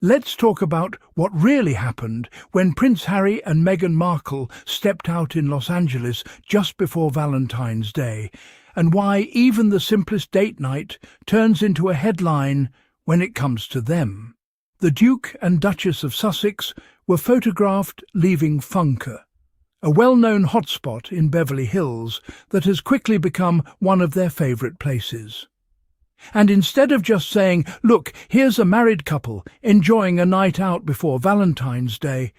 Let's talk about what really happened when Prince Harry and Meghan Markle stepped out in Los Angeles just before Valentine's Day, and why even the simplest date night turns into a headline when it comes to them. The Duke and Duchess of Sussex were photographed leaving Funke, a well-known hotspot in Beverly Hills that has quickly become one of their favourite places. And instead of just saying, "Look, here's a married couple enjoying a night out before Valentine's Day,"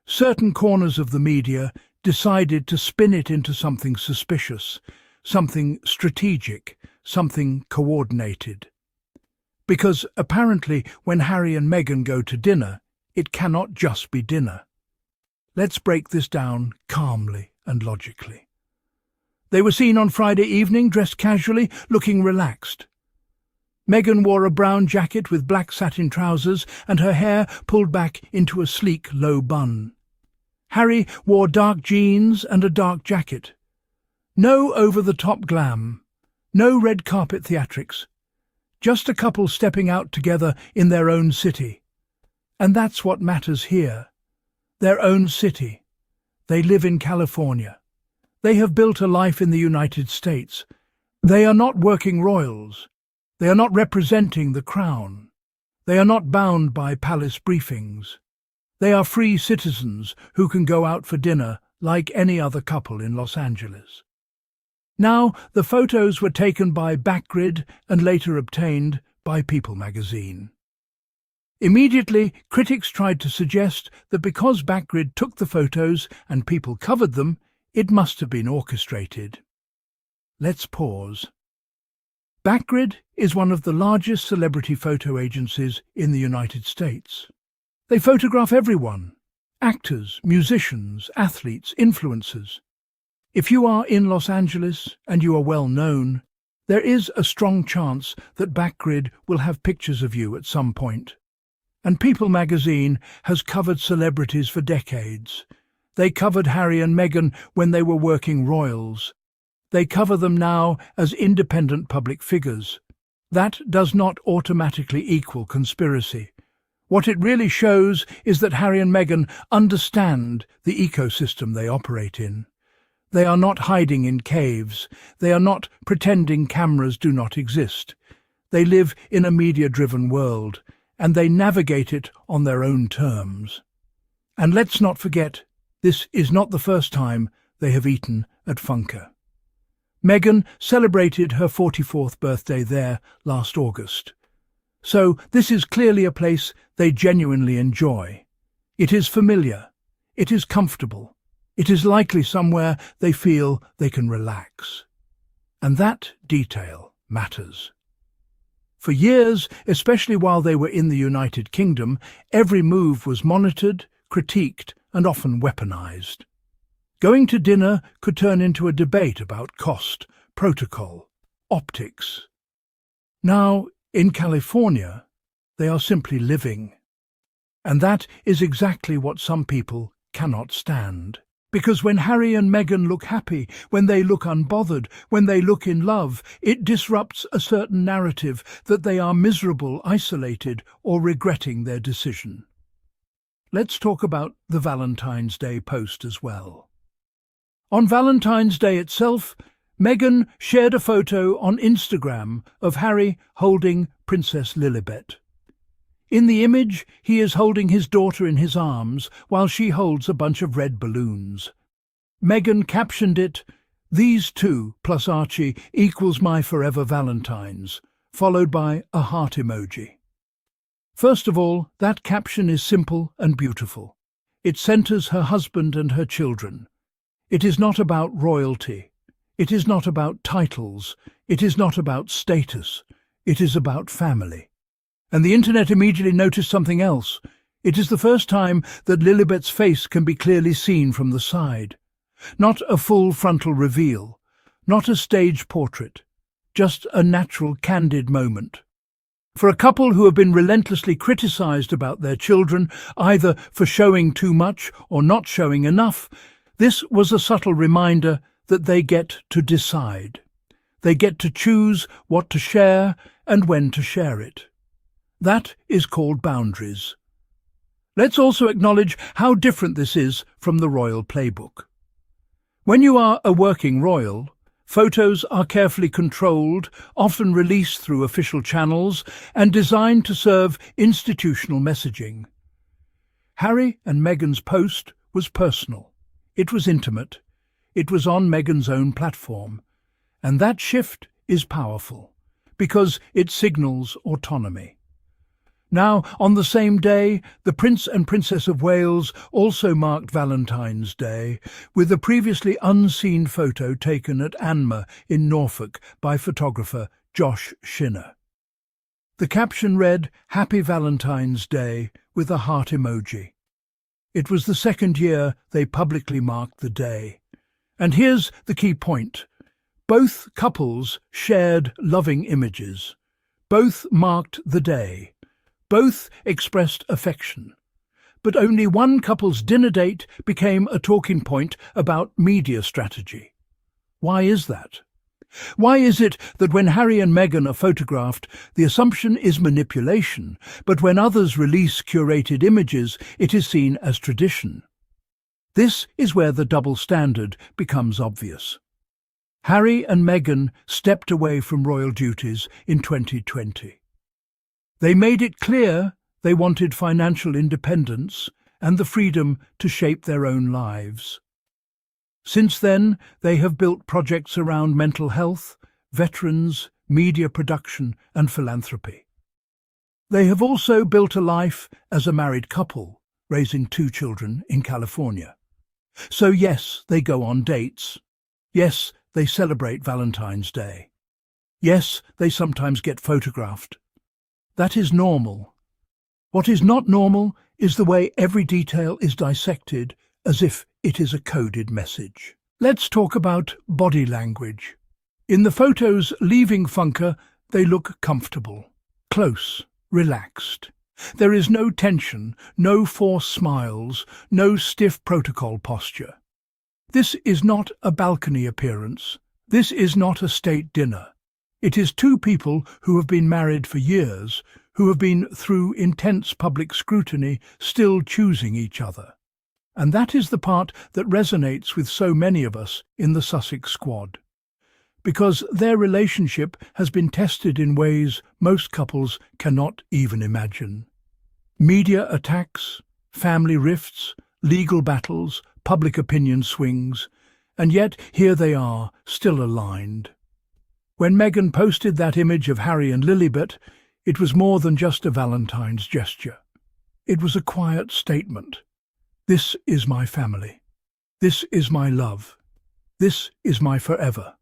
certain corners of the media decided to spin it into something suspicious, something strategic, something coordinated. Because apparently when Harry and Meghan go to dinner, it cannot just be dinner. Let's break this down calmly and logically. They were seen on Friday evening dressed casually, looking relaxed. Meghan wore a brown jacket with black satin trousers and her hair pulled back into a sleek low bun. Harry wore dark jeans and a dark jacket. No over-the-top glam, no red carpet theatrics. Just a couple stepping out together in their own city. And that's what matters here. Their own city. They live in California. They have built a life in the United States. They are not working royals. They are not representing the crown. They are not bound by palace briefings. They are free citizens who can go out for dinner like any other couple in Los Angeles. Now, the photos were taken by Backgrid and later obtained by People magazine. Immediately, critics tried to suggest that because Backgrid took the photos and People covered them, it must have been orchestrated. Let's pause. Backgrid is one of the largest celebrity photo agencies in the United States. They photograph everyone: actors, musicians, athletes, influencers. If you are in Los Angeles and you are well known, there is a strong chance that Backgrid will have pictures of you at some point. And People magazine has covered celebrities for decades. They covered Harry and Meghan when they were working royals. They cover them now as independent public figures. That does not automatically equal conspiracy. What it really shows is that Harry and Meghan understand the ecosystem they operate in. They are not hiding in caves. They are not pretending cameras do not exist. They live in a media-driven world, and they navigate it on their own terms. And let's not forget, this is not the first time they have eaten at Funke. Meghan celebrated her 44th birthday there last August. So this is clearly a place they genuinely enjoy. It is familiar. It is comfortable. It is likely somewhere they feel they can relax. And that detail matters. For years, especially while they were in the United Kingdom, every move was monitored, critiqued, and often weaponized. Going to dinner could turn into a debate about cost, protocol, optics. Now, in California, they are simply living. And that is exactly what some people cannot stand. Because when Harry and Meghan look happy, when they look unbothered, when they look in love, it disrupts a certain narrative that they are miserable, isolated, or regretting their decision. Let's talk about the Valentine's Day post as well. On Valentine's Day itself, Meghan shared a photo on Instagram of Harry holding Princess Lilibet. In the image, he is holding his daughter in his arms while she holds a bunch of red balloons. Meghan captioned it, "These two plus Archie equals my forever Valentines," followed by a heart emoji. First of all, that caption is simple and beautiful. It centers her husband and her children. It is not about royalty. It is not about titles. It is not about status. It is about family. And the internet immediately noticed something else. It is the first time that Lilibet's face can be clearly seen from the side. Not a full frontal reveal, not a stage portrait, just a natural, candid moment. For a couple who have been relentlessly criticized about their children, either for showing too much or not showing enough, this was a subtle reminder that they get to decide. They get to choose what to share and when to share it. That is called boundaries, Let's also acknowledge how different this is from the royal playbook. When you are a working royal, photos are carefully controlled, often released through official channels, and designed to serve institutional messaging. Harry and Meghan's post was personal. It was intimate. It was on Meghan's own platform. And that shift is powerful, because it signals autonomy. Now, on the same day, the Prince and Princess of Wales also marked Valentine's Day with a previously unseen photo taken at Anmer in Norfolk by photographer Josh Shinner. The caption read, "Happy Valentine's Day," with a heart emoji. It was the second year they publicly marked the day. And here's the key point. Both couples shared loving images. Both marked the day. Both expressed affection. But only one couple's dinner date became a talking point about media strategy. Why is that? Why is it that when Harry and Meghan are photographed, the assumption is manipulation, but when others release curated images, it is seen as tradition? This is where the double standard becomes obvious. Harry and Meghan stepped away from royal duties in 2020. They made it clear they wanted financial independence and the freedom to shape their own lives. Since then, they have built projects around mental health, veterans, media production, and philanthropy. They have also built a life as a married couple, raising 2 children in California. So yes, they go on dates. Yes, they celebrate Valentine's Day. Yes, they sometimes get photographed. That is normal. What is not normal is the way every detail is dissected as if it is a coded message. Let's talk about body language. In the photos leaving Funker, they look comfortable, close, relaxed. There is no tension, no forced smiles, no stiff protocol posture. This is not a balcony appearance. This is not a state dinner. It is 2 people who have been married for years, who have been through intense public scrutiny, still choosing each other. And that is the part that resonates with so many of us in the Sussex squad. Because their relationship has been tested in ways most couples cannot even imagine. Media attacks, family rifts, legal battles, public opinion swings, and yet here they are, still aligned. When Meghan posted that image of Harry and Lilibet, it was more than just a Valentine's gesture. It was a quiet statement. This is my family. This is my love. This is my forever.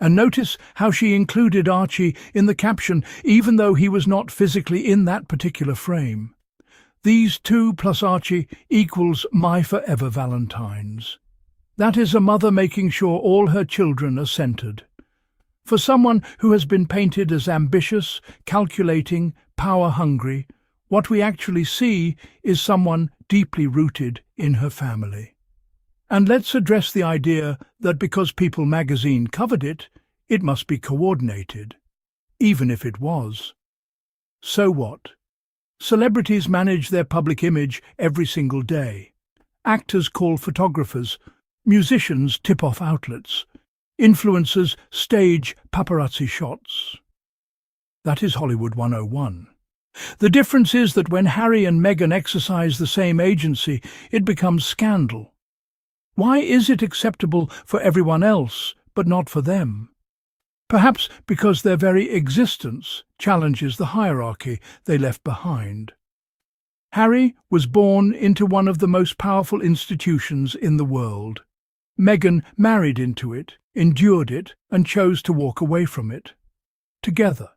And notice how she included Archie in the caption, even though he was not physically in that particular frame. These 2 plus Archie equals my forever Valentines. That is a mother making sure all her children are centered. For someone who has been painted as ambitious, calculating, power-hungry, what we actually see is someone deeply rooted in her family. And let's address the idea that because People magazine covered it, it must be coordinated, even if it was. So what? Celebrities manage their public image every single day. Actors call photographers, musicians tip off outlets, influencers stage paparazzi shots. That is Hollywood 101. The difference is that when Harry and Meghan exercise the same agency, it becomes scandal. Why is it acceptable for everyone else, but not for them? Perhaps because their very existence challenges the hierarchy they left behind. Harry was born into one of the most powerful institutions in the world. Meghan married into it, endured it, and chose to walk away from it. Together.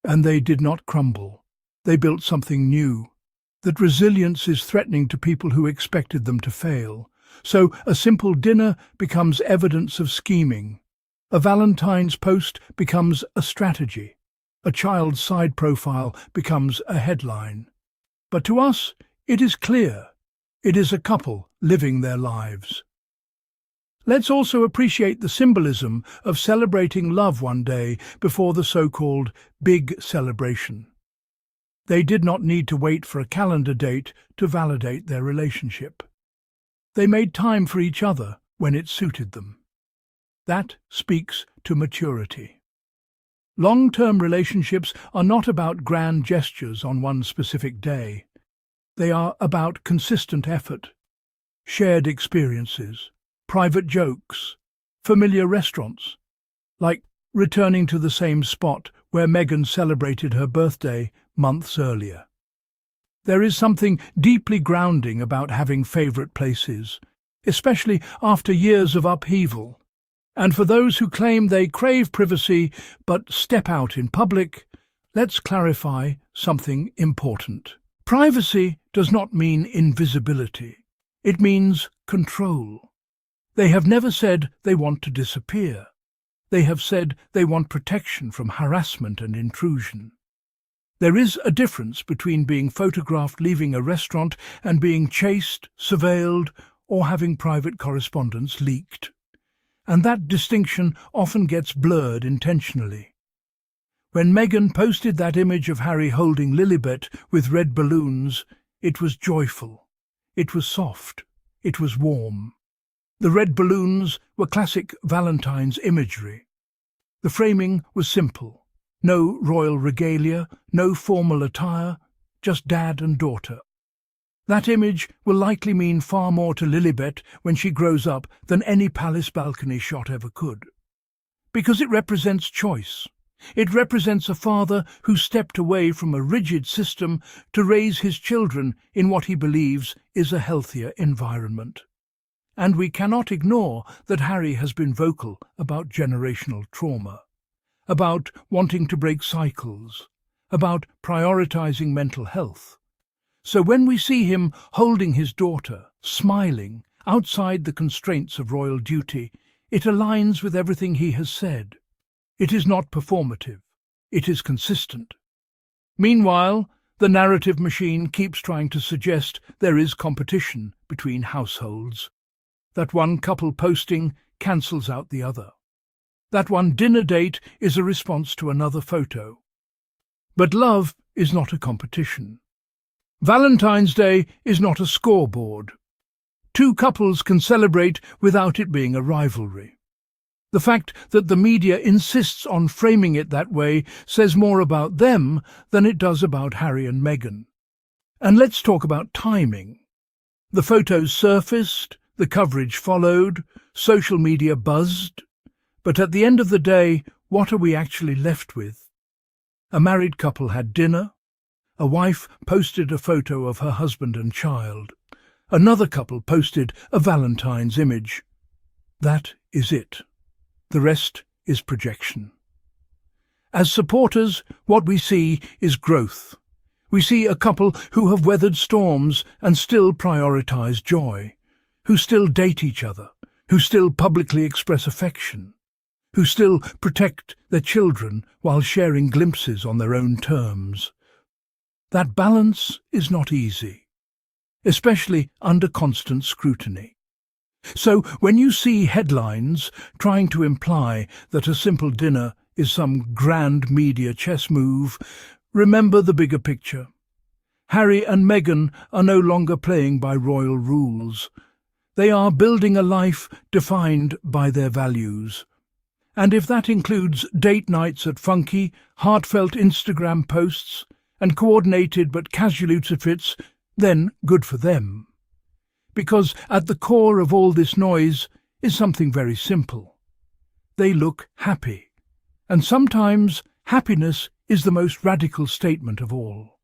And they did not crumble. They built something new. That resilience is threatening to people who expected them to fail. So a simple dinner becomes evidence of scheming. A Valentine's post becomes a strategy. A child's side profile becomes a headline. But to us, it is clear. It is a couple living their lives. Let's also appreciate the symbolism of celebrating love one day before the so-called big celebration. They did not need to wait for a calendar date to validate their relationship. They made time for each other when it suited them. That speaks to maturity. Long-term relationships are not about grand gestures on one specific day. They are about consistent effort, shared experiences, private jokes, familiar restaurants, like returning to the same spot where Meghan celebrated her birthday months earlier. There is something deeply grounding about having favourite places, especially after years of upheaval. And for those who claim they crave privacy but step out in public, let's clarify something important. Privacy does not mean invisibility. It means control. They have never said they want to disappear. They have said they want protection from harassment and intrusion. There is a difference between being photographed leaving a restaurant and being chased, surveilled, or having private correspondence leaked. And that distinction often gets blurred intentionally. When Meghan posted that image of Harry holding Lilibet with red balloons, it was joyful. It was soft. It was warm. The red balloons were classic Valentine's imagery. The framing was simple. No royal regalia, no formal attire, just dad and daughter. That image will likely mean far more to Lilibet when she grows up than any palace balcony shot ever could. Because it represents choice. It represents a father who stepped away from a rigid system to raise his children in what he believes is a healthier environment. And we cannot ignore that Harry has been vocal about generational trauma, about wanting to break cycles, about prioritizing mental health. So when we see him holding his daughter, smiling, outside the constraints of royal duty, it aligns with everything he has said. It is not performative. It is consistent. Meanwhile, the narrative machine keeps trying to suggest there is competition between households, that one couple posting cancels out the other, that one dinner date is a response to another photo. But love is not a competition. Valentine's Day is not a scoreboard. Two couples can celebrate without it being a rivalry. The fact that the media insists on framing it that way says more about them than it does about Harry and Meghan. And let's talk about timing. The photos surfaced, the coverage followed, social media buzzed. But at the end of the day, what are we actually left with? A married couple had dinner. A wife posted a photo of her husband and child. Another couple posted a Valentine's image. That is it. The rest is projection. As supporters, what we see is growth. We see a couple who have weathered storms and still prioritize joy, who still date each other, who still publicly express affection, who still protect their children while sharing glimpses on their own terms. That balance is not easy, especially under constant scrutiny. So when you see headlines trying to imply that a simple dinner is some grand media chess move, remember the bigger picture. Harry and Meghan are no longer playing by royal rules. They are building a life defined by their values. And if that includes date nights at funky, heartfelt Instagram posts and coordinated but casual outfits, then good for them. Because at the core of all this noise is something very simple. They look happy, and sometimes happiness is the most radical statement of all.